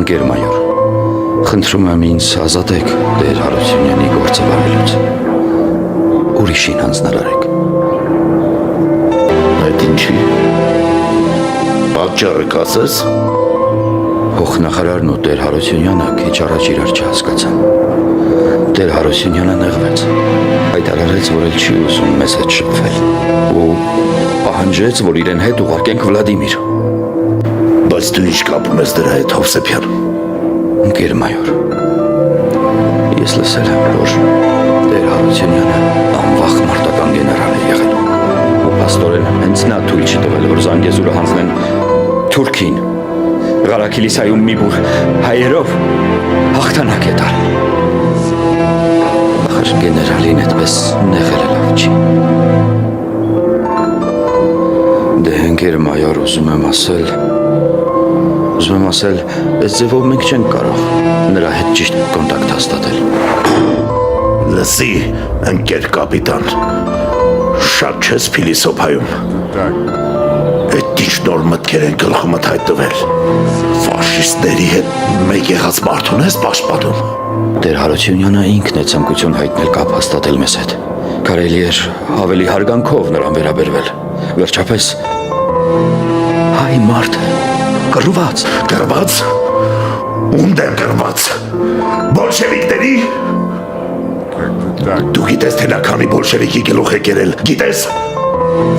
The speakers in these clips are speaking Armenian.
Ընկեր մայոր, խնդրում եմ ինձ ազատեք Տեր Հարությունյանի գործը վարելուց, ուրիշին հանձնարարեք։ Այդ ինչի, պատճառը կասես։ Փոխնախարարն ու Տեր Հարությունյանը քիչ առաջ իրար չհասկացան։ Տեր Հարությունյանը նեղվեց, հայտարարեց, որ էլ չի ուզում մեզ հետ շփվել ու պահանջեց, որ իրեն հետ ուղարկենք Վլադիմիր։ Բայց դու ինչ կապում ես դրա հետ, Հովսեփյան։ Ընկեր մայոր, ես լսել եմ, որ Տեր Հարությունյանը անվախ մարտական գեներալ է եղել ու փաստորեն հենց նա թույլ չի տվել, որ Զանգեզուրը հանձնեն Թուրքին։ Ղարաքիլիսայում մի բուր հայերով հաղթանակ է տալ։ Ախր գեներալին այդպես նեղելը լավ չի։ Դե ընկեր մայոր, ուզում եմ ասել, այս ձևով մենք չենք կարող նրա հետ ճիշտ կոնտակտ հաստատել։ Լսի, ընկեր կապիտան, շատ չես փիլիսոփայում։ Այդ ինչ նոր մտքեր են գլխումդ հայտնվել։ Ֆաշիստների հետ մեկ եղած մարդուն ես պաշտպանում։ Տեր Հարությունյանը ինքն է ցանկություն հայտնել կապ հաստատել մեզ հետ։ Կարելի էր ավելի հարգանքով նրան վերաբերվել։ Վերջապես հայ մարդ կռված։ Կռված։ Ո՞ւնդ են կռված։ Բոլշևիկների։ Դու գիտես թե նա քանի բոլշևիկի գլուխ է կերել, գիտես։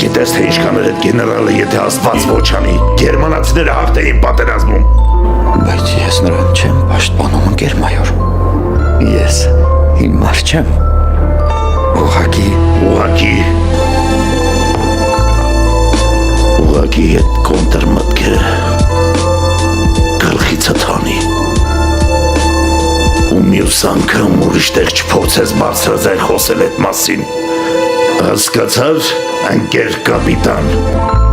Գիտես թե ինչքան էր այդ գեներալը, եթե Աստված ոչ անի, գերմանացիները հաղթ էին պատերազմում։ Բայց ես նրան չեմ պաշտպանում, ընկեր մայոր։ Ես հիմար չեմ։ Ուղղակի այդ կոնտր մտքերը գլխիցը թանի։ Ու մյուս անգամ ուրիշ տեղ չփորձես բարձրաձայն խոսել այդ մասին։ Հասկացար, ընկեր կապիտան։